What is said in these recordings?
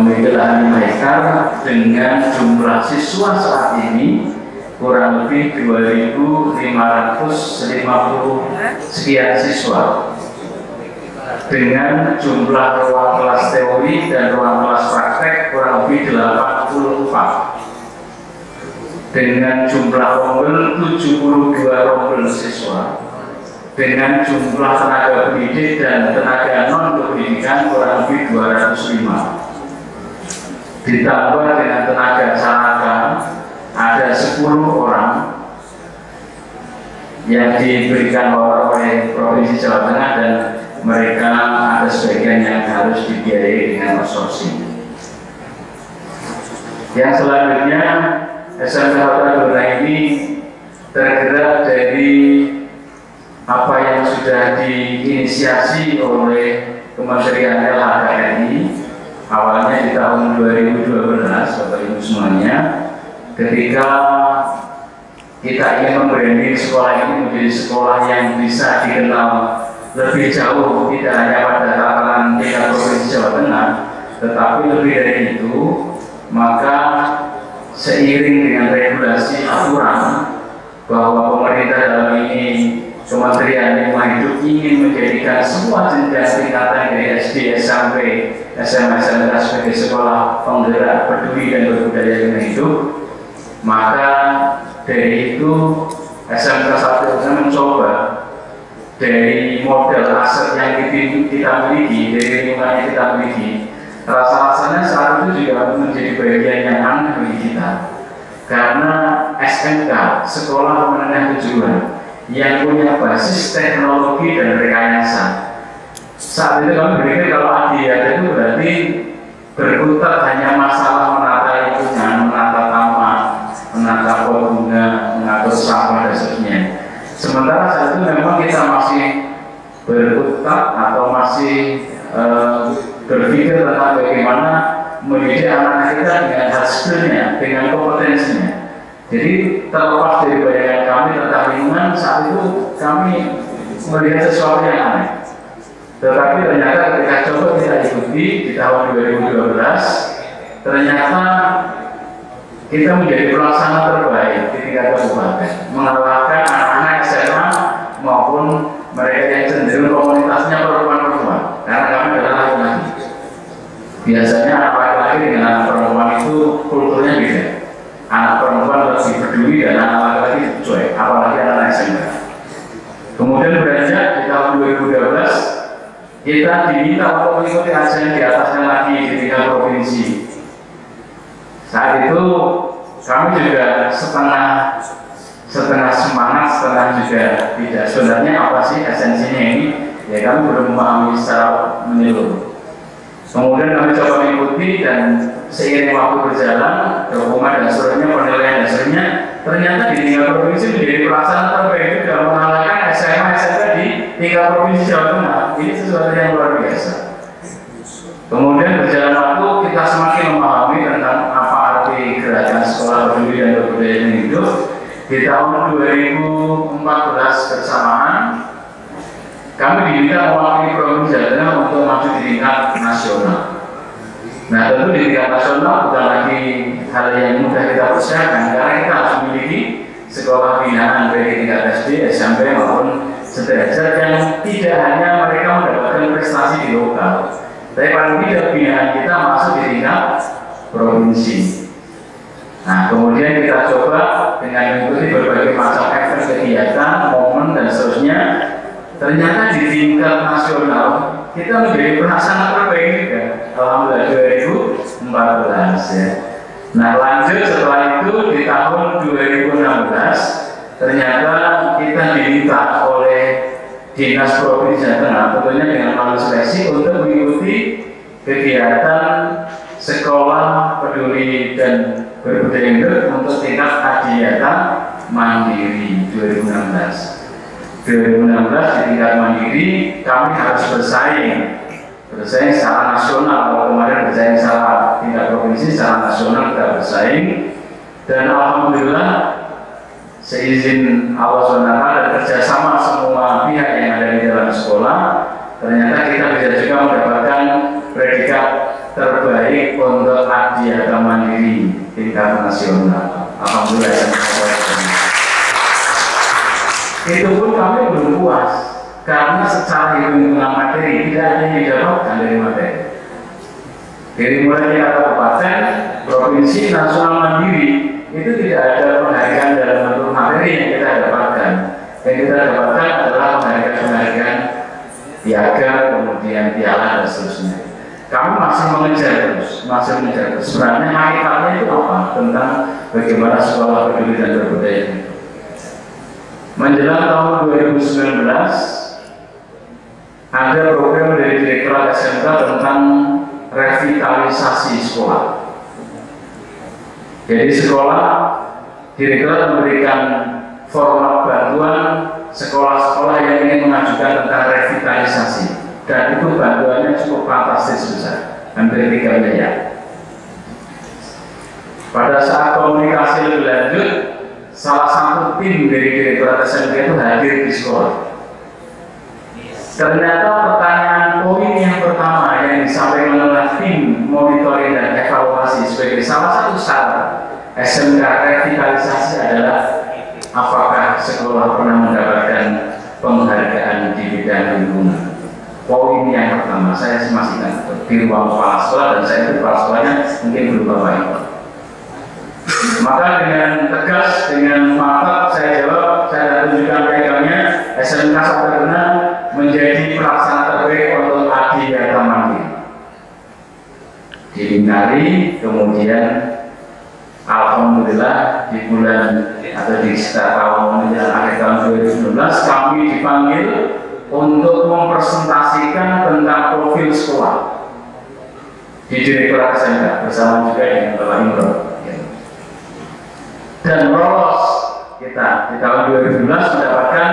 memiliki lahan 5 hektar dengan jumlah siswa saat ini kurang lebih 2.550 sekian siswa, dengan jumlah ruang kelas teori dan ruang kelas praktek kurang lebih 84, dengan jumlah rombel 72 rombel siswa, dengan jumlah tenaga pendidik dan tenaga non-pendidikan kurang lebih 205, ditambah dengan tenaga sarana ada 10 orang yang diberikan oleh Provinsi Jawa Tengah, dan mereka ada sebagian yang harus dibiayai dengan outsourcing. Yang selanjutnya, SMK Kota ini tergerak dari apa yang sudah diinisiasi oleh Kementerian LHK-RI awalnya di tahun 2012, Bapak Ibu semuanya, ketika kita ingin membranding sekolah ini menjadi sekolah yang bisa dikenal lebih jauh, tidak hanya pada tataran tingkat Provinsi Jawa Tengah, tetapi lebih dari itu, maka seiring dengan regulasi aturan bahwa pemerintah dalam ini Kementerian Lingkungan Hidup ingin menjadikan semua jenjang tingkatan dari SD, SMP, SMA, SMK sebagai sekolah penggerak peduli dan berbudaya lingkungan hidup, maka dari itu SMK 1 mencoba dari model aset yang kita miliki, dari lingkungan yang kita miliki, rasa-rasanya saat itu juga menjadi bagian yang aneh bagi kita, karena SMK sekolah menengah tujuan yang punya basis teknologi dan rekayasa. Saat itu kami berpikir kalau ADIAT itu berarti berkutat hanya masalah menata lingkungan, menata taman, menata pot bunga, mengatur sampah dan seterusnya. Sementara saat itu memang kita masih berkutat atau masih berpikir tentang bagaimana mendidik anak-anak kita dengan hasilnya, dengan kompetensinya. Jadi terlepas dari bayangan kami tentang lingkungan, saat itu kami melihat sesuatu yang aneh. Tetapi ternyata ketika coba kita ikuti di tahun 2012, ternyata kita menjadi pelaksana terbaik di tingkat kabupaten, mengalahkan anak-anak SMA maupun mereka yang cenderung komunitasnya perempuan-perempuan, karena kami adalah laki-laki. Biasanya anak laki-laki dengan anak perempuan itu kulturnya beda. Anak perempuan lebih peduli dan anak laki-laki cuek, apalagi anak SMA. Kemudian beranjak di tahun 2012, kita diminta untuk mengikuti ajaran di atasnya lagi di tingkat provinsi. Saat itu kami juga setengah semangat, setengah juga tidak. Sebenarnya apa sih esensinya ini? Ya kami belum memahami secara menyeluruh. Kemudian kami coba mengikuti, dan seiring waktu berjalan, dokumen dan seterusnya, penilaian dan seterusnya, ternyata di tingkat provinsi menjadi pelaksana terbaik juga, mengalahkan SMA SMK di tingkat provinsi Jawa Tengah. Ini sesuatu yang luar biasa. Kemudian berjalan waktu, kita semakin memahami tentang apa arti gerakan sekolah peduli dan berbudaya lingkungan hidup. Di tahun 2014 bersamaan, kami diminta mewakili Provinsi Jawa Tengah untuk maju di tingkat nasional. Nah, tentu di tingkat nasional bukan lagi hal yang mudah kita persiapkan, karena kita harus memiliki sekolah binaan baik tingkat SD, SMP maupun sederajat yang tidak hanya mereka mendapatkan prestasi di lokal, tapi paling tidak binaan kita masuk di tingkat provinsi. Nah, kemudian kita coba dengan mengikuti berbagai macam event kegiatan, momen dan seterusnya. Ternyata di tingkat nasional kita menjadi pelaksana terbaik juga, alhamdulillah 2014 ya. Nah, lanjut setelah itu di tahun 2016 ternyata kita diminta oleh Dinas Provinsi Jawa Tengah, tentunya dengan melalui seleksi, untuk mengikuti kegiatan sekolah peduli dan berbudaya hidup untuk tingkat adiata mandiri 2016 di tingkat mandiri. Kami harus bersaing secara nasional. Kalau kemarin bersaing secara tingkat provinsi, secara nasional kita bersaing, dan alhamdulillah seizin Allah SWT dan kerjasama semua pihak yang ada di dalam sekolah, ternyata kita bisa juga mendapatkan predikat terbaik untuk Adiaka Mandiri tingkat nasional. Alhamdulillah. Itu pun kami belum puas karena secara hitung-hitungan materi tidak ada yang didapatkan dari materi. Dari mulai kabupaten, provinsi, nasional, mandiri itu tidak ada penghargaan dalam bentuk materi yang kita dapatkan. Yang kita dapatkan adalah penghargaan piagam, kemudian piala dan seterusnya. Kami masih mengejar terus. Sebenarnya hakikatnya itu apa tentang bagaimana sekolah peduli dan berbudaya itu. Menjelang tahun 2019 ada program dari Direktorat SMK tentang revitalisasi sekolah. Jadi sekolah Direktorat memberikan format bantuan sekolah-sekolah yang ingin mengajukan tentang revitalisasi, dan itu bantuannya cukup fantastis besar, hampir 3 miliar. Pada saat komunikasi lebih lanjut, salah satu tim dari Direktorat SMK itu hadir di sekolah. Ternyata pertanyaan poin yang pertama yang disampaikan oleh tim monitoring dan evaluasi sebagai salah satu syarat SMK revitalisasi adalah apakah sekolah pernah mendapatkan penghargaan di bidang lingkungan. Poin yang pertama, saya masih ingat di ruang kepala sekolah, dan saya itu kepala sekolahnya mungkin belum bapak itu. Maka dengan tegas, dengan mantap saya jawab, saya tunjukkan piagamnya, SMK Sabaguna menjadi pelaksana terbaik untuk Adiaka Mandiri. Dilingkari, kemudian alhamdulillah di bulan atau di sekitar tahun menjelang akhir tahun 2019 kami dipanggil untuk mempresentasikan tentang profil sekolah di Direktorat SMK bersama juga dengan Bapak Imron. Dan lolos kita di tahun 2012 mendapatkan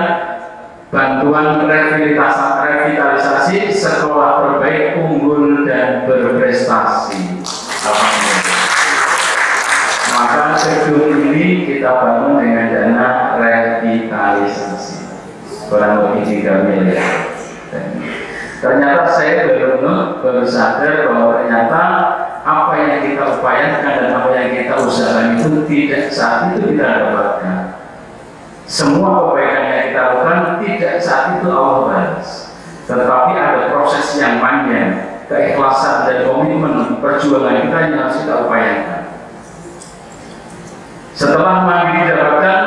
bantuan revitalisasi sekolah terbaik unggul dan berprestasi. Maka gedung ini kita bangun dengan dana revitalisasi kurang lebih 3 miliar. Ternyata saya baru sadar bahwa ternyata apa yang kita upayakan dan apa yang kita usahakan itu tidak saat itu kita dapatkan. Semua kebaikan yang kita lakukan tidak saat itu Allah balas, tetapi ada proses yang panjang, keikhlasan dan komitmen perjuangan kita yang harus kita upayakan. Setelah mandiri didapatkan,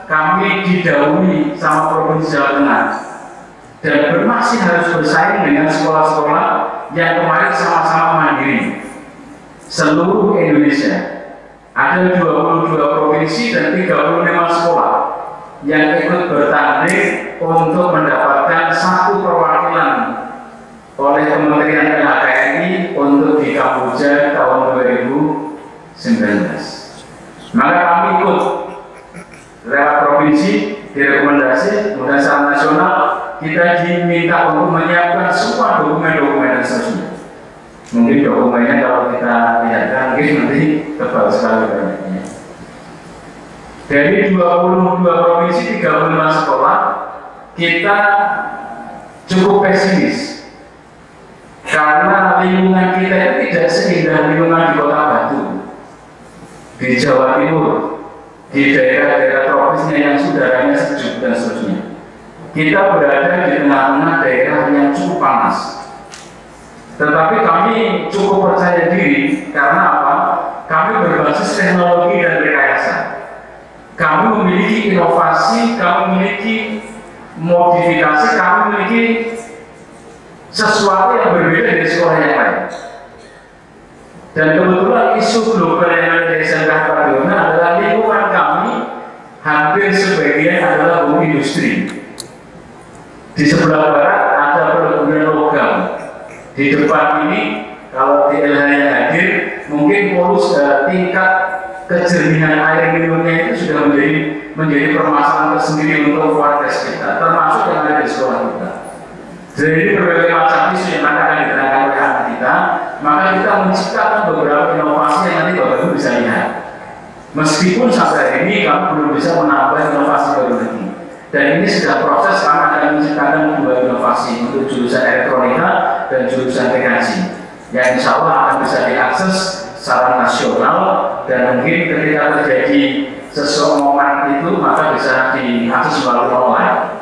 kami didahului sama Provinsi Jawa Tengah dan masih harus bersaing dengan sekolah-sekolah yang kemarin sama-sama mandiri seluruh Indonesia. Ada 22 provinsi dan 35 sekolah yang ikut bertanding untuk mendapatkan satu perwakilan oleh Kementerian LHKRI untuk di Kamboja tahun 2019. Maka kami ikut lewat provinsi, direkomendasi, kemudian secara nasional kita diminta untuk menyiapkan semua dokumen-dokumen dan seterusnya. Mungkin dokumennya kalau kita lihatkan mungkin nanti tebal sekali banyaknya. Dari 22 provinsi, 35 sekolah, kita cukup pesimis karena lingkungan kita itu tidak seindah lingkungan di Kota Batu, di Jawa Timur, di daerah-daerah provinsinya yang udaranya sejuk dan seterusnya. Kita berada di tengah-tengah daerah yang cukup panas. Tetapi kami cukup percaya diri karena apa? Kami berbasis teknologi dan rekayasa. Kami memiliki inovasi, kami memiliki modifikasi, kami memiliki sesuatu yang berbeda dari sekolah yang lain. Dan kebetulan isu global yang ada di SMK Sabaguna adalah lingkungan kami hampir sebagian adalah bumi industri. Di sebelah barat ada perkebunan logam. Di depan ini kalau di LH yang hadir mungkin tingkat kejernihan air minumnya itu sudah menjadi permasalahan tersendiri untuk warga sekitar, termasuk yang ada di sekolah kita. Jadi berbagai macam isu yang akan diterangkan oleh anak kita, maka kita menciptakan beberapa inovasi yang nanti Bapak Ibu bisa lihat. Meskipun sampai hari ini kami belum bisa menambah inovasi baru lagi. Dan ini sudah proses, kami akan menciptakan 2 inovasi untuk jurusan elektronika dan jurusan teknologi. yang insya Allah akan bisa diakses secara nasional, dan mungkin ketika terjadi sesuatu momen itu maka bisa diakses melalui online.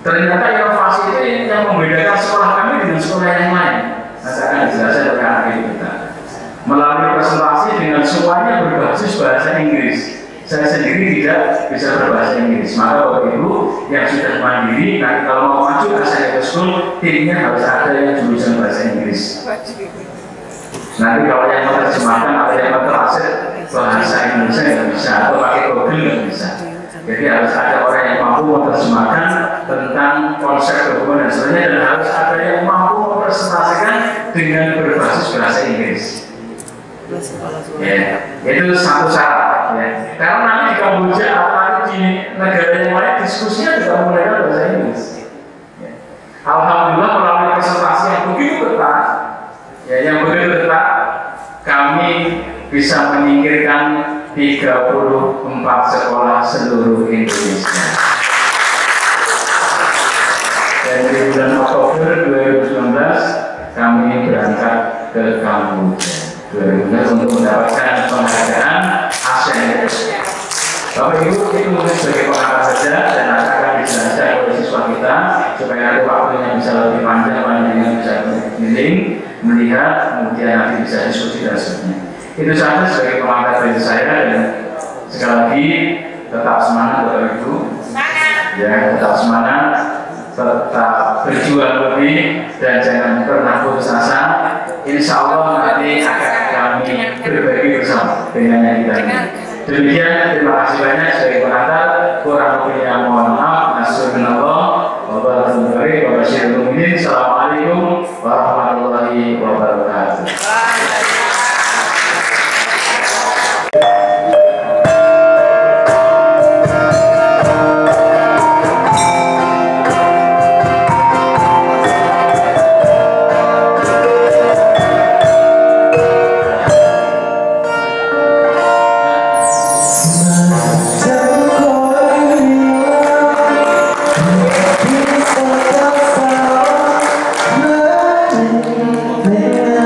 Ternyata inovasi itu yang membedakan sekolah kami dengan sekolah yang lain. Nah, saya akan dijelaskan oleh anak kita. Melalui presentasi dengan semuanya berbasis bahasa Inggris. Saya sendiri tidak bisa berbahasa Inggris. Maka Bapak Ibu yang sudah mandiri, nanti kalau mau maju ke Science School, timnya harus ada yang jurusan bahasa Inggris. Nanti kalau yang menerjemahkan atau yang mentranslate bahasa Indonesia nggak bisa, atau pakai Google nggak bisa. Jadi harus ada orang yang mampu menerjemahkan tentang konsep dokumen dan sebagainya, dan harus ada yang mampu mempresentasikan dengan berbasis bahasa Inggris. Ya, itu satu syarat. Ya. Karena nanti di Kamboja atau nanti di negara yang lain diskusinya juga menggunakan bahasa Inggris. Ya. Alhamdulillah melalui presentasi yang begitu ketat, ya, yang begitu ketat, kami bisa menyingkirkan 34 sekolah seluruh Indonesia. Dan di bulan Oktober 2019 kami berangkat ke Kamboja untuk mendapatkan penghargaan ASEAN. Bapak Ibu, itu mungkin sebagai pengantar saja, dan akan dijelaskan oleh siswa kita supaya nanti waktunya bisa lebih panjang bisa keliling, melihat, kemudian nanti bisa diskusi dan sebagainya. Itu saja sebagai pengantar dari saya, dan sekali lagi tetap semangat Bapak Ibu. Ya, tetap semangat, tetap berjuang lebih, dan jangan pernah putus asa. Insya Allah nanti akan kami berbagi bersama dengan yang kita ini. Demikian, terima kasih banyak sebagai pengantar. Kurang lebihnya mohon maaf. Nasrullah wabarakatuh. Assalamualaikum warahmatullahi wabarakatuh. There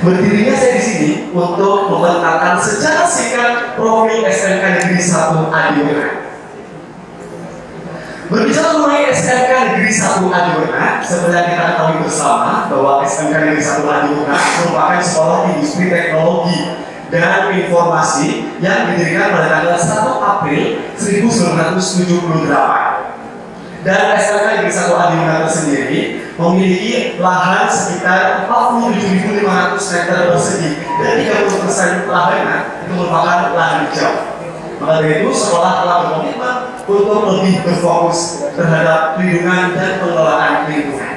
Berdirinya saya di sini untuk membentangkan secara singkat profil SMK Negeri 1 Adiwena. Berbicara mengenai SMK Negeri 1 Adiwena, seperti yang kita ketahui bersama bahwa SMK Negeri 1 Adiwena merupakan sekolah industri teknologi dan informasi yang didirikan pada tanggal 1 April 1978. Dan SMK Negeri 1 Adiwena sendiri memiliki lahan sekitar 47.500 meter persegi dan 30% lahannya itu merupakan lahan hijau. Maka dari itu sekolah telah berkomitmen untuk lebih berfokus terhadap perlindungan dan pengelolaan lingkungan.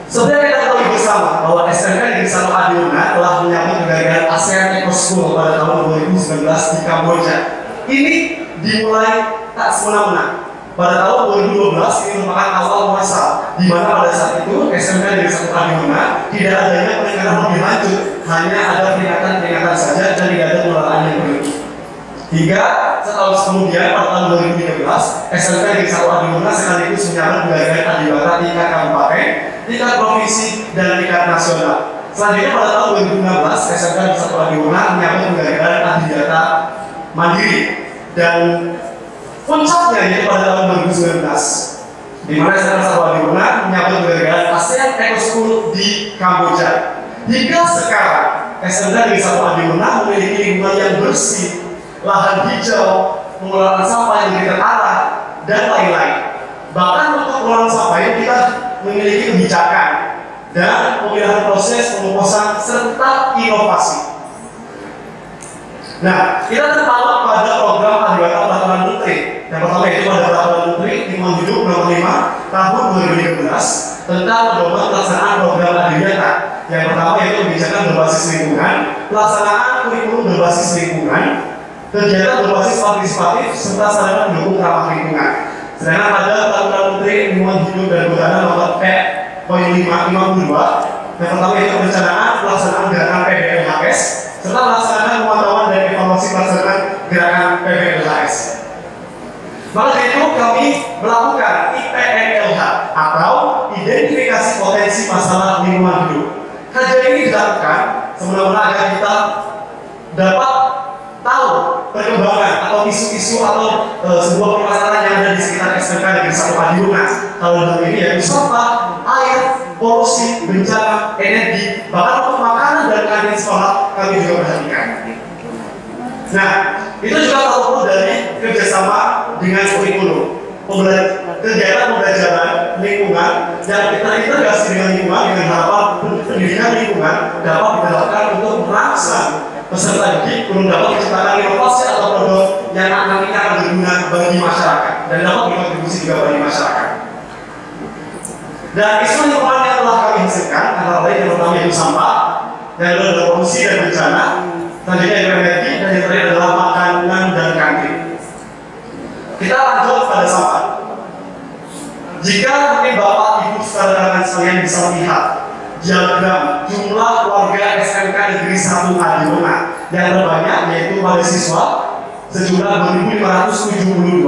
Seperti kita ketahui bersama bahwa SMK Negeri 1 Adiwena telah menyambut penghargaan ASEAN Eco School pada tahun 2019 di Kamboja. Ini dimulai tak semena-mena. Pada tahun 2012 ini merupakan awal masa di mana pada saat itu SMK Negeri 1 Adiwena tidak adanya peningkatan lebih lanjut, hanya ada peringatan-peringatan saja dan tidak ada pengelolaan yang berlebih. Hingga setahun kemudian pada tahun 2013 SMK Negeri 1 Adiwena sekaligus menyambut penghargaan Adiwata tingkat kabupaten, tingkat provinsi dan tingkat nasional. Selanjutnya pada tahun 2016 SMK Negeri 1 Adiwena menyambut penghargaan Adidata Mandiri dan puncaknya yaitu pada tahun 2019 di mana SMK 1 Adiwena menyambut penghargaan ASEAN Eco School di Kamboja. Hingga sekarang SMK Negeri 1 Adiwena memiliki lingkungan yang bersih, lahan hijau, pengelolaan sampah yang terarah dan lain-lain. Bahkan untuk pengelolaan sampah ini kita memiliki kebijakan dan pemilihan proses pengumpulan serta inovasi. Nah, kita terpaut pada program Adiwata Peraturan Menteri. Yang pertama yaitu pada Peraturan Menteri Lingkungan Hidup Nomor 5 Tahun 2013 tentang pedoman pelaksanaan program Adiwata. Yang pertama yaitu kebijakan berbasis lingkungan, pelaksanaan kurikulum berbasis lingkungan, kegiatan berbasis partisipatif serta sarana mendukung ramah lingkungan. Sedangkan pada Peraturan Menteri Lingkungan Hidup dan Kehutanan Nomor E.552 yang pertama yaitu perencanaan pelaksanaan gerakan PBLHS serta melaksanakan pemantauan dan evaluasi pelaksanaan gerakan PBLHS. Maka dari itu kami melakukan IPNLH atau identifikasi potensi masalah lingkungan hidup. Kajian ini dilakukan semena-mena agar kita dapat tahu perkembangan atau isu-isu atau sebuah permasalahan yang ada di sekitar SMK Negeri 1 Adiwena. Kalau dalam ini yaitu sampah, air, polusi, bencana, energi, bahkan untuk makanan dan kantin sekolah kami juga perhatikan. Nah, itu juga perlu dari kerjasama dengan kurikulum, kegiatan pembelajaran lingkungan yang kita integrasi dengan lingkungan dengan harapan pendidikan lingkungan dapat dilakukan untuk merangsang peserta didik untuk dapat menciptakan inovasi atau produk yang nantinya akan berguna bagi masyarakat dan dapat berkontribusi juga bagi masyarakat. Dan isu lingkungan yang telah kami hasilkan antara lain yang pertama yaitu sampah, yang kedua adalah polusi dan bencana, selanjutnya energi, dan yang terakhir adalah makanan dan kantin. Kita lanjut pada sampah. Jika mungkin Bapak Ibu saudara sekalian bisa melihat diagram jumlah warga SMK Negeri 1 Adiwena yang terbanyak yaitu mahasiswa sejumlah 2.572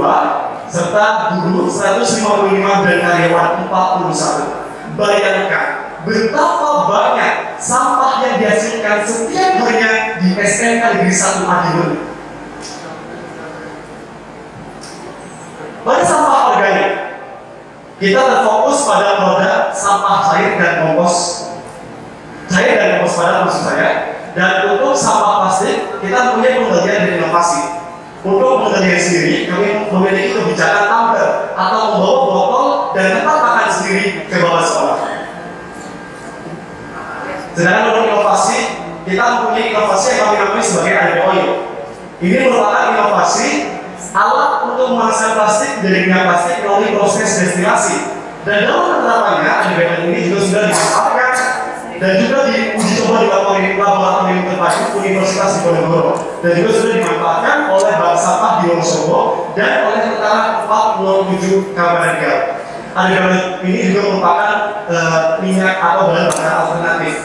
serta guru 155 dan karyawan 41. Bayangkan betapa banyak sampah yang dihasilkan setiap harinya di SMK Negeri 1 Adiwena. Pada sampah organik, kita terfokus pada produk sampah cair dan kompos. Cair dan kompos padat maksud saya. Dan untuk sampah plastik, kita punya pengendalian dan inovasi. Untuk pengendalian sendiri, kami memiliki kebijakan tumbler atau membawa botol dan tempat makan sendiri ke bawah sekolah. Sedangkan untuk inovasi, kita mempunyai inovasi yang kami namai sebagai ADPOIO. Ini merupakan inovasi alat untuk menghasilkan plastik dari minyak plastik melalui proses destilasi. Dan dalam penerapannya, ADPOIO ini juga sudah dimanfaatkan dan juga diuji coba di laboratorium terpadu Universitas Diponegoro dan juga sudah dimanfaatkan oleh bank sampah di Wonosobo dan oleh tentara 407 Kabupaten Garut. ADPOIO ini juga merupakan minyak atau bahan bakar alternatif.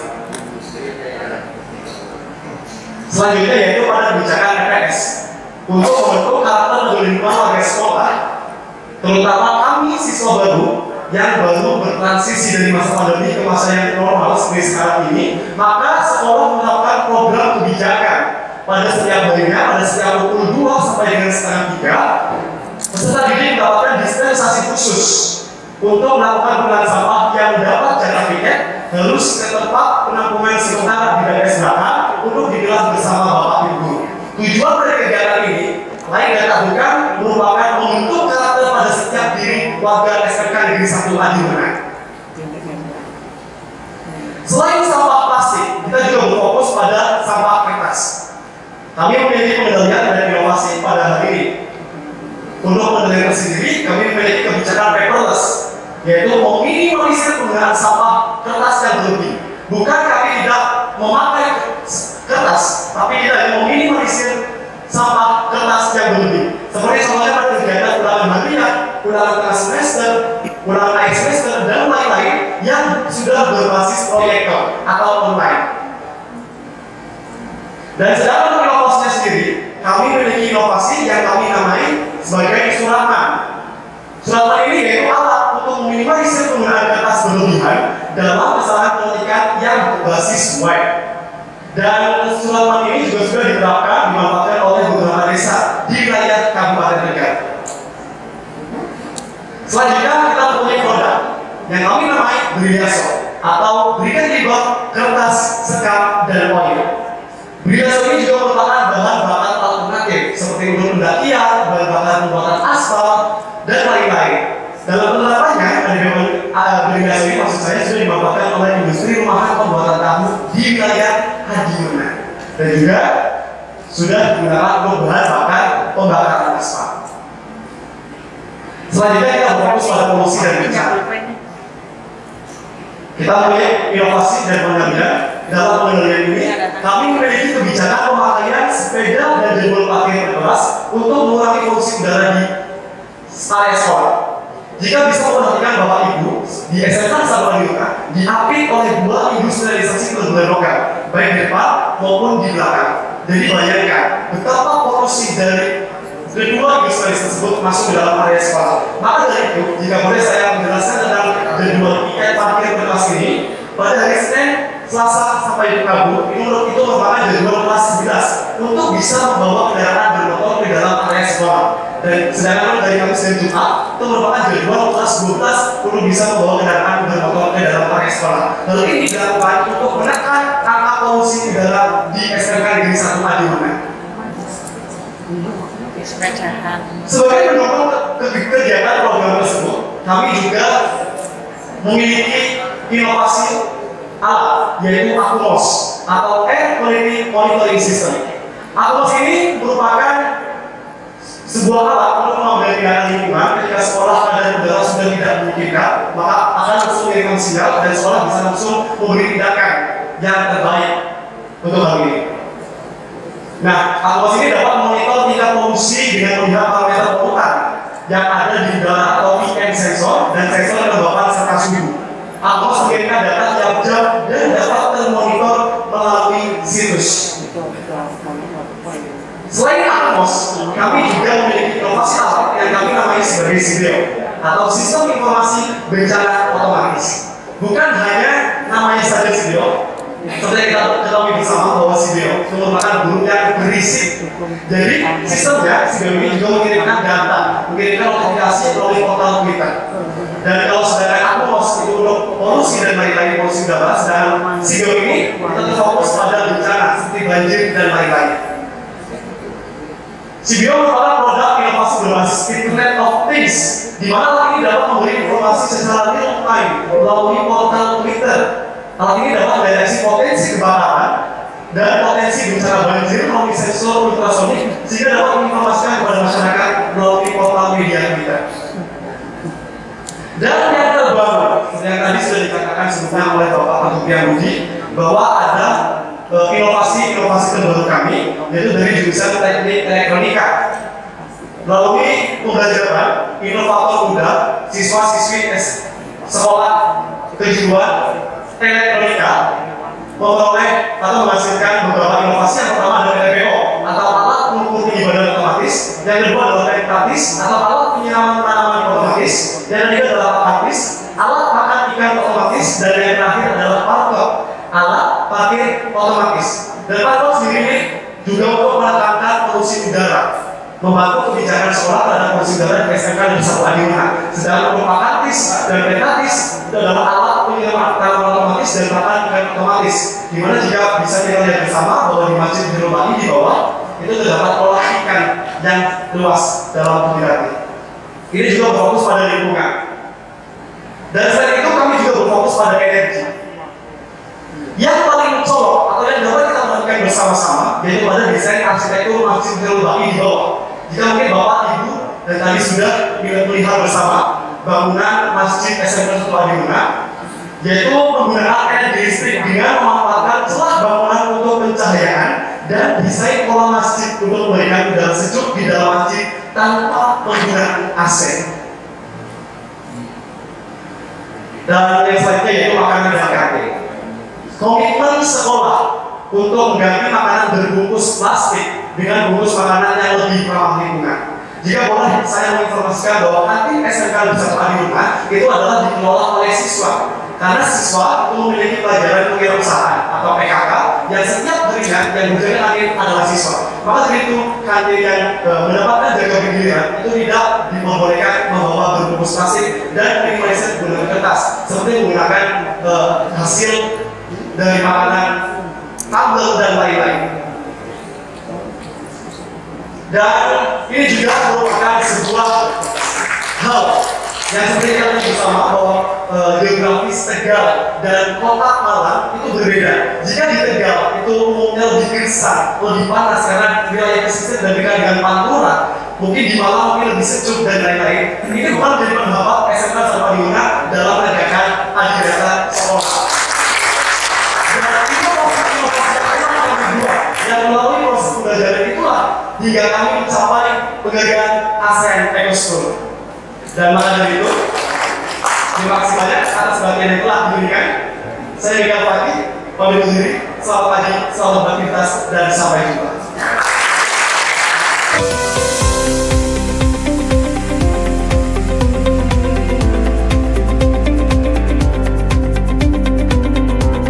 Selanjutnya yaitu pada kebijakan EPS untuk membentuk karakter lingkungan warga sekolah, terutama kami siswa baru yang baru bertransisi dari masa pandemi ke masa yang normal seperti sekarang ini, maka sekolah menerapkan program kebijakan pada setiap harinya, pada setiap pukul 2 sampai dengan setengah 3, peserta didik mendapatkan dispensasi khusus untuk melakukan pengelolaan sampah yang dapat jangka tiket harus ke tempat penampungan sementara di daerah belakang untuk dipilah bersama Bapak Ibu. Tujuan dari kegiatan ini lain dan tak bukan merupakan membentuk karakter pada setiap diri warga SMK Negeri 1 Adimangan. Selain sampah plastik, kita juga berfokus pada sampah kertas. Kami memiliki pengendalian dan inovasi pada hari ini. Untuk pengendalian sendiri, kami memiliki kebijakan paperless, yaitu meminimalisir penggunaan sampah kertas yang berlebih. Bukan kami tidak memakai kertas, tapi kita meminimalisir sampah kertas yang berlebih. Seperti contohnya pada kegiatan ulangan harian, ulangan tengah semester, ulangan akhir semester, dan lain-lain yang sudah berbasis proyektor atau online. Dan sedangkan untuk inovasinya sendiri, kami memiliki inovasi yang kami namai sebagai suratman. Suratman ini yaitu alat untuk meminimalisir penggunaan kertas berlebihan dalam kesalahan pendidikan yang berbasis web. Dan suratman ini juga sudah diterapkan dimanfaatkan oleh beberapa desa di wilayah Kabupaten Tegal. Selanjutnya kita mempunyai produk yang kami namai Briaso atau berikan libur kertas, sekam, dan oil. Briaso ini juga merupakan bahan bakar alternatif seperti untuk pendakian, bahan bakar pembuatan aspal, dan lain-lain. Dalam penerapannya, Briaso ini maksud saya sudah dimanfaatkan oleh industri rumahan pembuatan tahu di wilayah Adimangan dan juga sudah digunakan untuk bahan bakar pembakaran aspal. Selanjutnya kita fokus pada polusi dan bencana. Kita memiliki inovasi dan pengendalian. Dalam pengendalian ini, kami memiliki kebijakan pemakaian sepeda dan jadwal parkir bebas untuk mengurangi polusi udara di area sekolah. Jika bisa memperhatikan Bapak Ibu di SMK Sabariuka diapit oleh 2 industrialisasi berbagai lokal, baik di depan maupun di belakang. Jadi bayangkan betapa polusi dari kedua industrialisasi tersebut masuk ke dalam area sekolah. Maka dari itu, jika boleh saya menjelaskan tentang jadwal tiket parkir bebas ini, pada hari Senin, Selasa sampai Rabu, itu merupakan jadwal kelas 11 untuk bisa membawa kendaraan bermotor ke dalam area sekolah. Dan sedangkan dari Kamis dan Jumat itu merupakan jadwal kelas 12 untuk bisa membawa kendaraan bermotor ke dalam area sekolah. Hal ini dilakukan untuk menekan angka polusi udara di SMK Negeri 1 Adimangan. Sebagai pendukung kegiatan program tersebut, kami juga memiliki inovasi alat yaitu AQMOS atau Air Quality Monitoring System. AQMOS ini merupakan sebuah alat untuk mengendalikan lingkungan ketika sekolah keadaan udara sudah tidak memungkinkan, maka akan langsung mengirimkan sinyal dan sekolah bisa langsung memberi tindakan yang terbaik untuk hal ini. Nah, AQMOS ini dapat memonitor tingkat polusi dengan melihat parameter polutan yang ada di udara atau PM sensor dan sensor yang membawa serta suhu. AQMOS mengirimkan data tiap jam dan dapat termonitor melalui situs. Selain AQMOS, kami juga memiliki inovasi alat yang kami namai sebagai SIBEO atau Sistem Informasi Bencana Otomatis. Bukan hanya namanya saja SIBEO, seperti kita ketahui bersama bahwa SIBEO itu merupakan burung yang berisik. Jadi sistemnya SIBEO ini juga mengirimkan data, mengirimkan notifikasi melalui portal Twitter. Dan kalau sedangkan AQMOS itu untuk polusi dan lain-lain polusi udara, sedangkan SIBEO ini kita fokus pada bencana seperti banjir dan lain-lain. SIBEO merupakan produk inovasi berbasis Internet of Things, di mana alat ini dapat memberi informasi secara real time melalui portal Twitter. Alat ini dapat mendeteksi potensi kebakaran dan potensi bencana banjir melalui sensor ultrasonik, sehingga dapat menginformasikan kepada masyarakat melalui portal media Twitter. Dan yang terbaru, yang tadi sudah dikatakan sebelumnya oleh Bapak Agus Budi, bahwa ada inovasi terbaru kami, yaitu dari jurusan Teknik Elektronika. Melalui pembelajaran inovator muda, siswa-siswi sekolah kejuruan Elektronika memperoleh atau menghasilkan beberapa inovasi. Yang pertama adalah TPO atau alat pengukur tinggi badan otomatis, yang kedua adalah teknik praktis atau alat penyiraman tanaman otomatis, dan yang ketiga adalah praktis otomatis, dan yang terakhir adalah parkot, alat parkir otomatis. Dan parkot sendiri juga untuk menekankan polusi udara, membantu kebijakan sekolah terhadap polusi udara di SMK Negeri 1 Adiuna. Sedangkan untuk makatis dan petatis itu adalah alat penyiraman otomatis dan pakan otomatis, di mana jika bisa kita lihat bersama bahwa di Masjid Nurul Baqi di bawah itu terdapat olah ikan yang luas dalam Tugirati. Ini juga berfokus pada lingkungan. Dan selain itu kami juga berfokus pada energi. Yang paling mencolok atau yang dapat kita lakukan bersama-sama yaitu pada desain arsitektur Masjid Nurul Baqi di bawah. Jika mungkin Bapak, Ibu, dan tadi sudah melihat bersama bangunan Masjid SMK 1 Adiuna, yaitu menggunakan energi listrik dengan memanfaatkan celah bangunan untuk pencahayaan dan desain pola masjid untuk memberikan udara sejuk di dalam masjid tanpa penggunaan AC. Dan yang selanjutnya yaitu makanan dan kafe. Komitmen sekolah untuk mengganti makanan berbungkus plastik dengan bungkus makanan yang lebih ramah lingkungan. Jika boleh saya menginformasikan bahwa kantin SMK Negeri 1 Adiuna itu adalah dikelola oleh siswa. Karena siswa itu memiliki pelajaran kewirausahaan atau PKK yang setiap harinya yang menjaga kantin adalah siswa. Maka dari itu kantin yang mendapatkan jaga giliran itu tidak diperbolehkan membawa berbungkus plastik dan minimalisir menggunakan kertas, seperti menggunakan hasil dari makanan, tabel dan lain-lain. Dan ini juga merupakan sebuah hal yang seperti kalian bersama bahwa geografis Tegal dan kota Malang itu berbeda. Jika di Tegal itu umumnya lebih gersang, lebih panas karena wilayah pesisir dan dekat dengan Pantura, mungkin di Malang mungkin lebih sejuk dan lain-lain. Ini bukan menjadi penghambat SMK 1 Adiuna dalam menegakkan agenda sekolah. Dan melalui proses pembelajaran itulah hingga kami mencapai penghargaan ASEAN Eco School. Dan maka dari itu, terima kasih banyak atas bagian yang telah diberikan. Saya Miguel Fatih, pamit diri. Selamat pagi, selamat beraktivitas, dan sampai jumpa.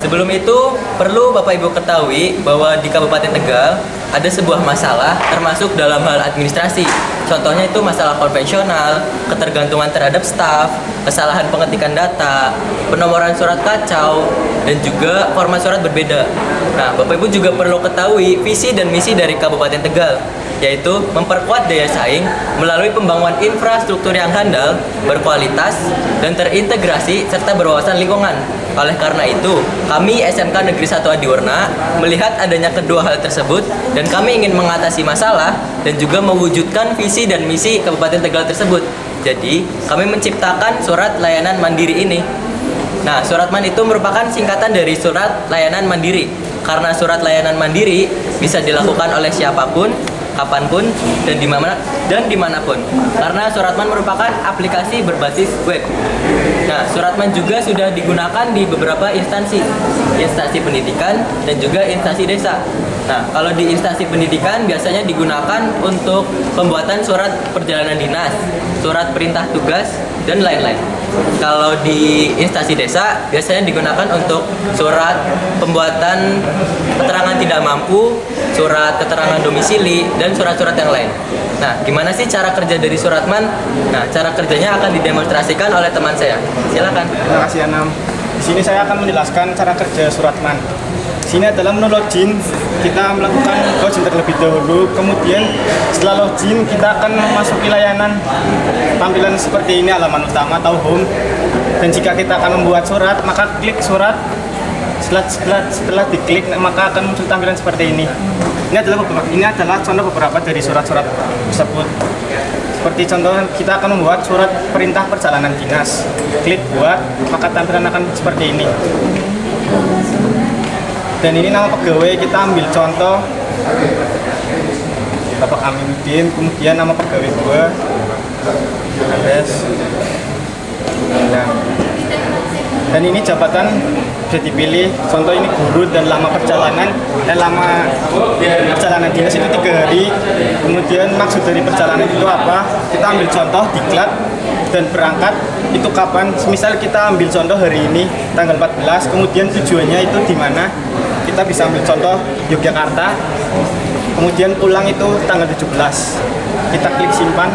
Sebelum itu, perlu Bapak Ibu ketahui bahwa di Kabupaten Tegal ada sebuah masalah termasuk dalam hal administrasi. Contohnya itu masalah konvensional, ketergantungan terhadap staf, kesalahan pengetikan data, penomoran surat kacau, dan juga format surat berbeda. Nah, Bapak Ibu juga perlu ketahui visi dan misi dari Kabupaten Tegal, yaitu memperkuat daya saing melalui pembangunan infrastruktur yang handal, berkualitas, dan terintegrasi serta berwawasan lingkungan. Oleh karena itu, kami SMK Negeri 1 Adiwarna melihat adanya kedua hal tersebut dan kami ingin mengatasi masalah dan juga mewujudkan visi dan misi Kabupaten Tegal tersebut. Jadi, kami menciptakan surat layanan mandiri ini. Nah, surat man itu merupakan singkatan dari surat layanan mandiri. Karena surat layanan mandiri bisa dilakukan oleh siapapun, kapanpun, dan dimanapun. Karena Suratman merupakan aplikasi berbasis web. Nah, Suratman juga sudah digunakan di beberapa instansi pendidikan dan juga instansi desa. Nah, kalau di instansi pendidikan biasanya digunakan untuk pembuatan surat perjalanan dinas, surat perintah tugas, dan lain-lain. Kalau di instansi desa biasanya digunakan untuk surat pembuatan keterangan tidak mampu, surat keterangan domisili, dan surat-surat yang lain. Nah, gimana sih cara kerja dari Suratman? Nah, cara kerjanya akan didemonstrasikan oleh teman saya. Silakan. Terima kasih Anam. Di sini saya akan menjelaskan cara kerja Suratman. Di sini adalah menu login. Kita melakukan login terlebih dahulu. Kemudian setelah login kita akan memasuki layanan. Tampilan seperti ini, halaman utama atau home. Dan jika kita akan membuat surat, maka klik surat. Setelah diklik, maka akan muncul tampilan seperti ini. Ini adalah contoh beberapa dari surat-surat tersebut. Seperti contoh, kita akan membuat surat perintah perjalanan dinas. Klik buat, maka tampilan akan seperti ini. Dan ini nama pegawai, kita ambil contoh Bapak Aminuddin, kemudian nama pegawai gua, dan ini jabatan bisa dipilih. Contoh ini guru dan lama perjalanan dinas itu 3 hari. Kemudian maksud dari perjalanan itu apa? Kita ambil contoh diklat dan berangkat itu kapan. Misal kita ambil contoh hari ini tanggal 14, kemudian tujuannya itu di mana, kita bisa ambil contoh Yogyakarta, kemudian pulang itu tanggal 17. Kita klik simpan,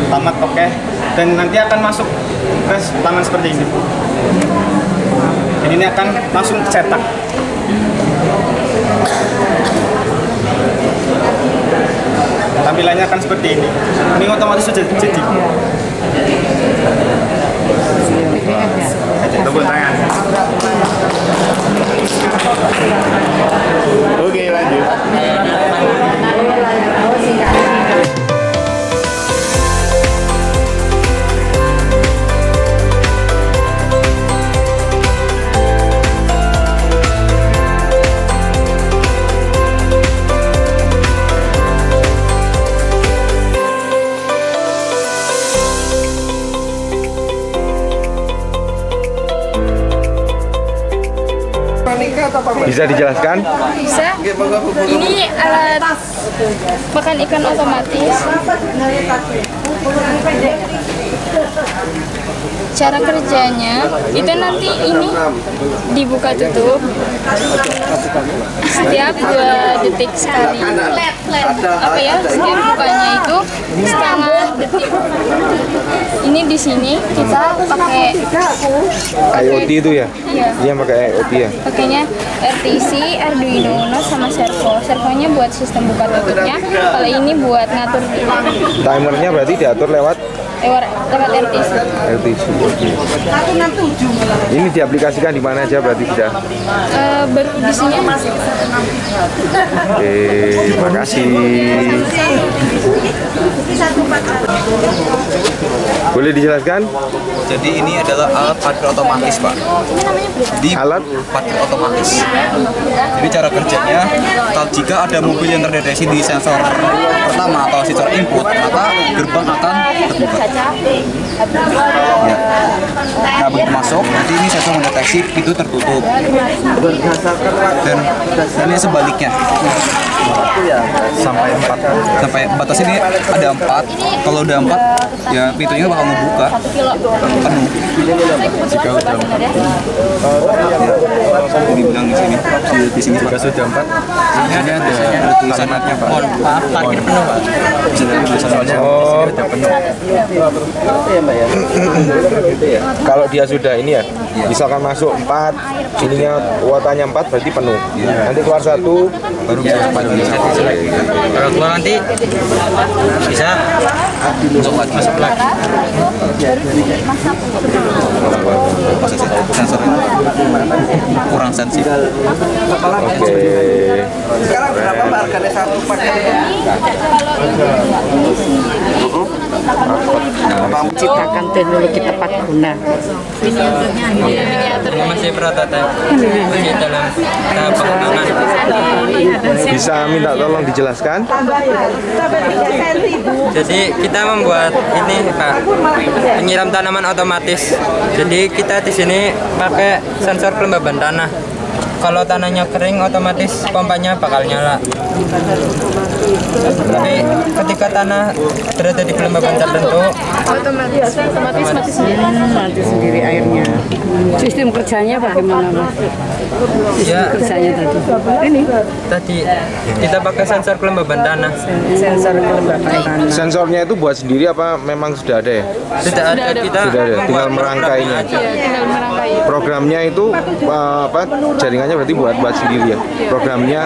tamat, oke, dan nanti akan masuk ke laman seperti ini. Dan ini akan langsung cetak. Tampilannya akan seperti ini. Ini otomatis sudah jadi. Tepuk tangan. Oke, lanjut. Bisa dijelaskan? Bisa. Ini alat makan ikan otomatis. Cara kerjanya itu nanti ini dibuka tutup setiap 2 detik sekali. Apa ya? Setiap bukanya itu setengah detik. Ini di sini kita pakai IoT itu ya? Iya. Dia pakai IoT ya? Pakainya RTC, Arduino Uno sama servo. Servonya buat sistem buka tutupnya. Kalau ini buat ngatur Timernya berarti diatur lewat RTC. LTC. Ini diaplikasikan di mana aja berarti sudah? Baru di sini. Oke, terima kasih. Boleh dijelaskan? Jadi ini adalah alat parkir otomatis, Pak. Jadi Alat? parkir otomatis. Jadi cara kerjanya, kalau jika ada mobil yang terdeteksi di sensor pertama atau sensor input, maka gerbang akan terbuka. Ya. Nah, begitu masuk, nanti ini sensor mendeteksi pintu tertutup. Dan ini sebaliknya. Sampai 4. Sampai batas ini ada 4. Kalau udah 4, ya pintunya bakal ngebuka penuh. Jika udah 4, ya, dibilang di sini jika sudah 4, ini ada tulisannya Pak. Parkir penuh, Pak. Bisa dari tulisannya. Oh, Sudah penuh. kalau dia sudah ini ya, misalkan masuk 4, ininya kuotanya 4 berarti penuh. Nanti keluar 1, Baru bisa cepat. Kalau keluar nanti bisa Masuk lagi. Sensor kurang sensitif. oke. Sekarang berapa harganya satu paketnya? Menciptakan teknologi tepat guna. ini masih prototipe, masih dalam tahap pengembangan. Bisa minta tolong dijelaskan? Jadi kita membuat ini, Pak, penyiram tanaman otomatis. Jadi kita di sini pakai sensor kelembaban tanah. Kalau tanahnya kering, otomatis pompanya bakal nyala. Tapi ketika tanah berada di kelembaban tertentu, Otomatis mati sendiri. Mati sendiri airnya. Sistem kerjanya bagaimana, Mas? ya Kerjanya tadi. tadi kita pakai sensor kelembaban tanah. Sensor kelembaban tanah. Sensornya itu buat sendiri apa memang sudah ada ya? Sudah ada, kita Sudah ada, tinggal membuat merangkainya. programnya aja. Tinggal merangkai. Programnya itu apa? Jaringannya berarti buat sendiri ya? Programnya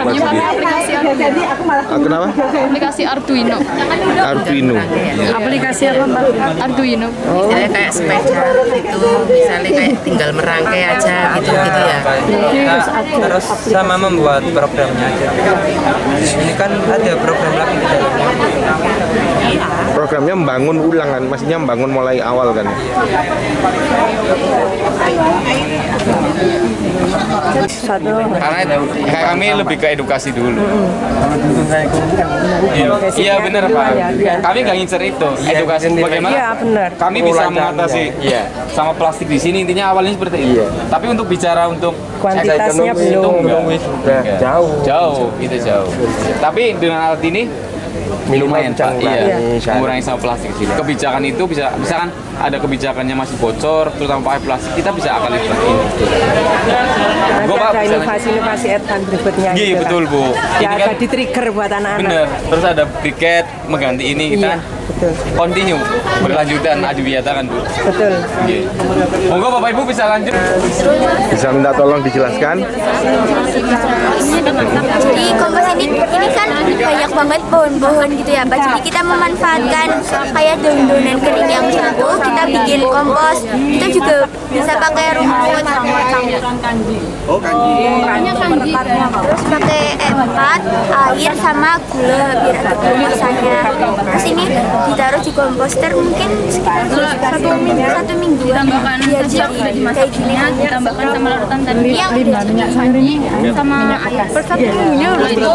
buat sendiri. Aplikasi Kenapa? aplikasi Arduino. Arduino. Aplikasi apa, Mbak? Arduino. Misalnya kayak sepeda itu misalnya kayak tinggal merangkai aja gitu ya. Nah, terus sama membuat programnya aja. Ini kan ada program lagi di dalamnya. Programnya membangun ulang kan, maksudnya membangun mulai awal kan. Karena kami lebih ke edukasi dulu. Iya benar Pak. Kami nggak ngincer itu. Edukasi bagaimana? Iya, benar. Kami bisa mengatasi sama plastik di sini. Intinya awalnya seperti itu. Tapi untuk bicara untuk Kuantitasnya belum. jauh itu jauh. Tapi dengan alat ini lumayan bisa Pak, iya, mengurangi mengurangi sampah plastik di sini. Kebijakan itu bisa, misalkan ada kebijakannya masih bocor, terutama pakai plastik, kita bisa akan lihat ini. Nanti ada inovasi-inovasi advance berikutnya. Iya betul Bu. Ya ada di trigger buat anak-anak. Bener. Terus ada briket mengganti ini kita. Betul. Continue berlanjutan adiwiyata kan Bu. Betul. Iya. Monggo Bapak Ibu bisa lanjut. Bisa minta tolong dijelaskan. Jadi kompos ini kan banyak banget pohon-pohon gitu ya Pak. Jadi kita memanfaatkan kayak daun-daunan kering yang jatuh, kita bikin kompos. Kita juga bisa pakai rumput. Oh kanji. Terus pakai empat, air sama gula biar ada komposannya. Terus ini ditaruh di komposter mungkin sekitar 1 minggu. Ditambahkan biar setiap jadi udah kayak gini. ditambahkan sama larutan tadi Yang udah jadi sama air. Per 1 minggunya udah itu.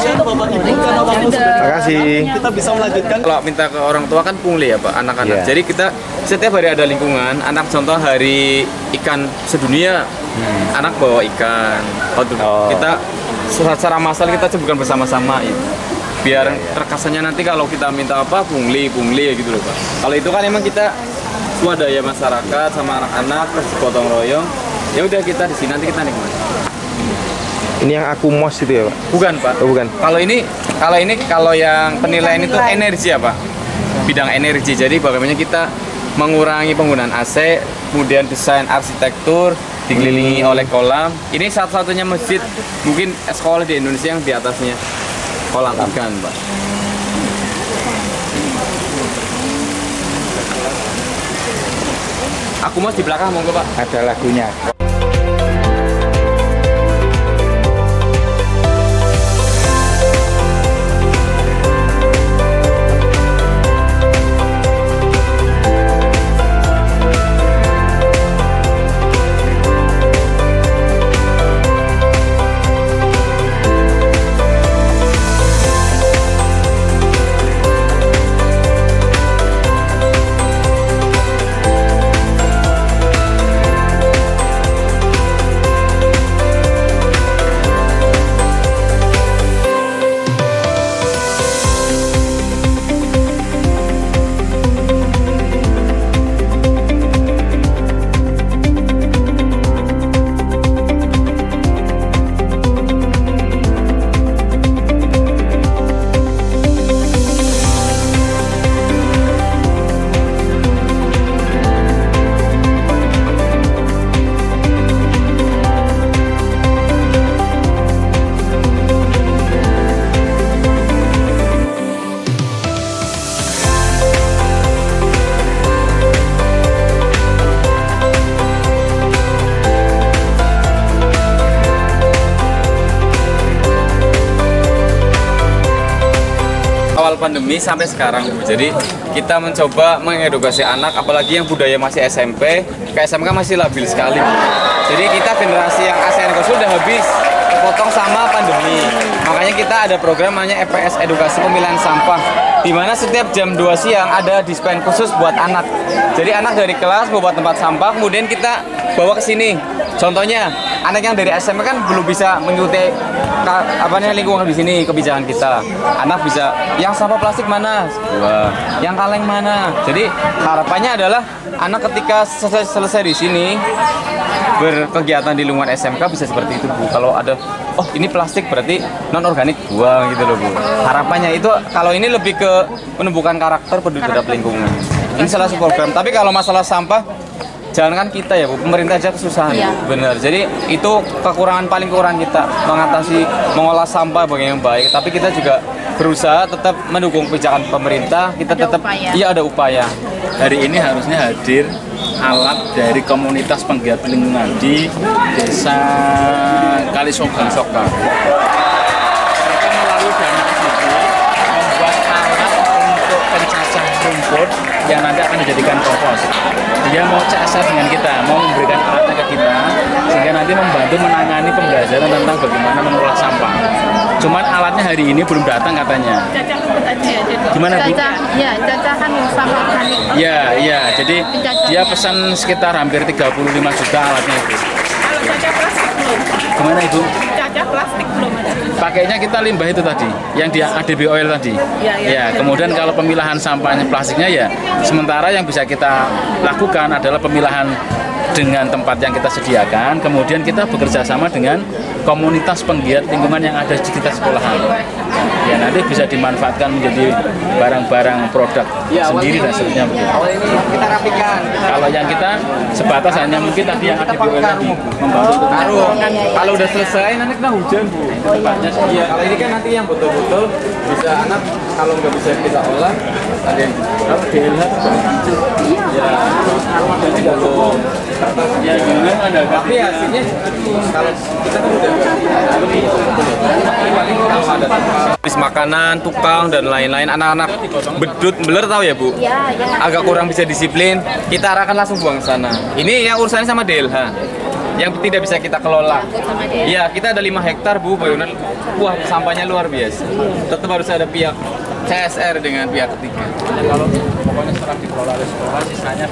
Terima kasih. Kita bisa melanjutkan. Kalau minta ke orang tua kan pungli ya Pak, anak-anak. Iya. Jadi kita setiap hari ada lingkungan, anak contoh hari ikan sedunia, anak bawa ikan. Kita secara massal kita cobakan bersama-sama itu. Biar terkesannya nanti kalau kita minta apa pungli gitu loh Pak. Kalau itu kan emang kita swadaya masyarakat sama anak-anak terus gotong royong. Ya udah kita di sini nanti kita nikmati. Ini yang akumos itu ya Pak? Bukan Pak. Oh, bukan. Kalau yang penilaian itu energi ya Pak. Bidang energi. Jadi bagaimana kita mengurangi penggunaan AC, kemudian desain arsitektur, dikelilingi oleh kolam. Ini satu-satunya masjid mungkin sekolah di Indonesia yang di atasnya kolam ikan Pak. Aku mas di belakang monggo Pak. Ada lagunya. Awal pandemi sampai sekarang Bu. Jadi kita mencoba mengedukasi anak, apalagi yang budaya masih SMP, ke SMK masih labil sekali Bu. Jadi kita generasi yang ASN sudah habis, potong sama pandemi. Makanya kita ada program namanya EPS Edukasi Pemilihan Sampah, di mana setiap jam 2 siang ada dispen khusus buat anak. Jadi anak dari kelas bawa tempat sampah, kemudian kita bawa ke sini. Contohnya, anak yang dari SMP kan belum bisa mengikuti lingkungan di sini, kebijakan kita. Anak bisa, yang sampah plastik mana? Wah, yang kaleng mana? Jadi harapannya adalah anak ketika selesai di sini berkegiatan di lingkungan SMK bisa seperti itu Bu. Kalau ada, oh ini plastik berarti non organik, buang gitu loh Bu. Harapannya itu kalau ini lebih ke menumbuhkan karakter peduli terhadap lingkungan. Ini salah satu program. Tapi kalau masalah sampah, jangankan kita ya Bu, pemerintah aja kesusahan. Iya. Bener. Jadi itu paling kekurangan kita mengatasi mengolah sampah bagaimana yang baik. Tapi kita juga berusaha tetap mendukung kebijakan pemerintah. Kita tetap ada upaya. Hari ini harusnya hadir alat dari komunitas penggiat lingkungan di Desa Kalisoka. Mereka melalui dana itu membuat alat untuk pencacah rumput yang nanti akan dijadikan kompos. Dia mau CSR dengan kita, mau memberikan alatnya ke kita, sehingga nanti membantu menangani pembelajaran tentang bagaimana mengolah sampah. Cuman alatnya hari ini belum datang katanya. Cacah rumput aja ya. Gimana Bu? Cacahan sampah organik. Iya. Jadi dia pesan sekitar hampir 35 juta alatnya itu. Kalau cacah plastik belum. Gimana Ibu? Cacah plastik belum ada. pakainya kita limbah itu tadi, yang di ADB oil tadi. Ya, kemudian kalau pemilahan sampahnya plastiknya ya, sementara yang bisa kita lakukan adalah pemilahan dengan tempat yang kita sediakan, kemudian kita bekerja sama dengan komunitas penggiat lingkungan yang ada di sekitar sekolahan. Ya, nanti bisa dimanfaatkan menjadi barang-barang produk sendiri dan seterusnya begitu. Kita rapikan. Kalau yang kita sebatas hanya mungkin tadi yang ada di UL tadi membantu. Kalau udah selesai nanti kena hujan Bu. Tempatnya iya. Kalau ini kan nanti yang betul-betul bisa anak kalau nggak bisa kita olah ada yang kalau DLH ya jadi kalau ya gimana ada tapi hasilnya kalau kita kan udah kalau ada tempat makanan, tukang dan lain-lain anak-anak bedut beler tahu ya Bu? Agak kurang bisa disiplin, kita arahkan langsung buang ke sana. Ini yang urusannya sama DLH yang tidak bisa kita kelola. Ya, kita ada 5 hektar Bu, benar. Wah, sampahnya luar biasa. Tetap harus ada pihak CSR dengan pihak ketiga. Kalau pokoknya setelah dikelola oleh sekolah, sisanya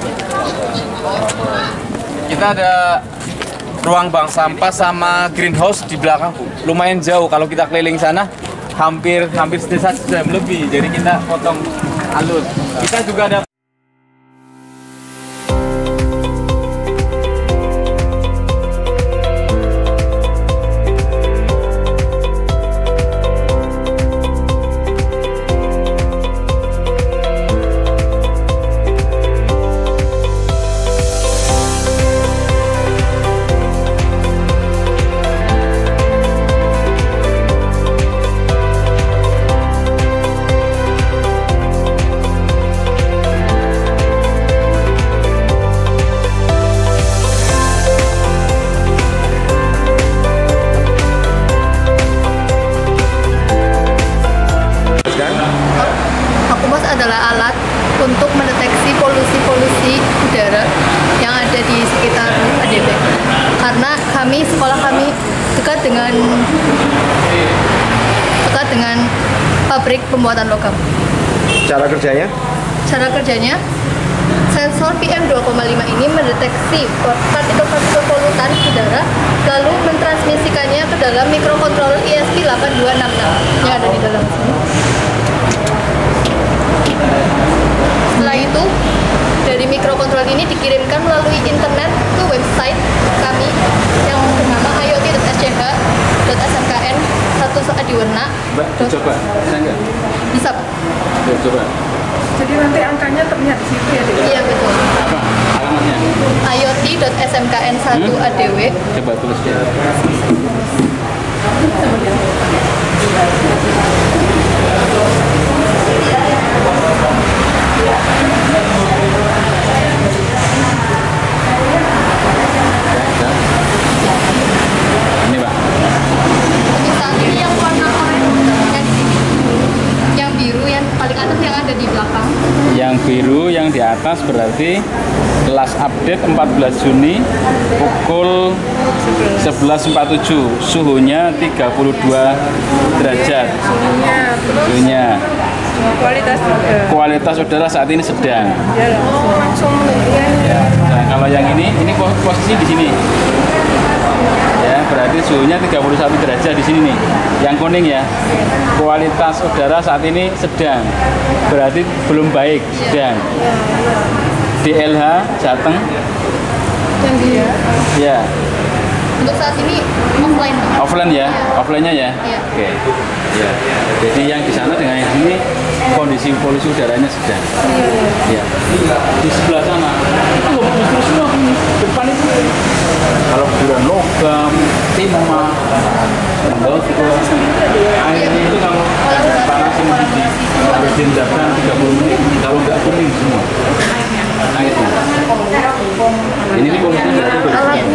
kita ada ruang bank sampah sama greenhouse di belakang Bu. Lumayan jauh kalau kita keliling sana hampir 1 jam lebih. Jadi kita potong alur. Kita juga ada untuk mendeteksi polusi-polusi udara yang ada di sekitar ADB. Karena sekolah kami dekat dengan pabrik pembuatan logam. Cara kerjanya? Cara kerjanya, sensor PM2,5 ini mendeteksi partikel-partikel polutan udara, lalu mentransmisikannya ke dalam mikrokontroller ESP8266 yang ada di dalam sini. Setelah itu, dari mikrokontroller ini dikirimkan melalui internet ke website kami yang bernama iot.sch.smkn 1 Adiwarna. Mbak, coba, bisa nggak? Bisa, Pak. Ya, coba. Jadi nanti angkanya terlihat di situ ya, Dek? Iya, betul. Apa alamatnya? iot.smkn 1 ADW. Coba tulis ya. Ini Pak. Ini yang warna oranye yang di sini. Yang biru yang paling atas yang ada di belakang. Yang biru yang di atas berarti last update 14 Juni pukul 11.47, suhunya 32 derajat. Suhunya. Kualitas udara saat ini sedang. Ya. Nah, kalau yang ini posisi di sini. Ya, berarti suhunya 31 derajat di sini nih. Yang kuning ya. Kualitas udara saat ini sedang. Berarti belum baik, sedang. DLH Jateng. Ya. Untuk saat ini offline. Offline ya, offline-nya ya. Iya. Oke. Ya. Jadi yang di sana dengan yang sini kondisi polusi udaranya sedang. Iya. Di sebelah sana itu justru semua depan itu. Kalau kuburan logam, timah, air itu kalau panas mendidih harus diendapkan 30 menit. Kalau nggak kuning semua. Airnya. Ini polusinya berarti sudah baik.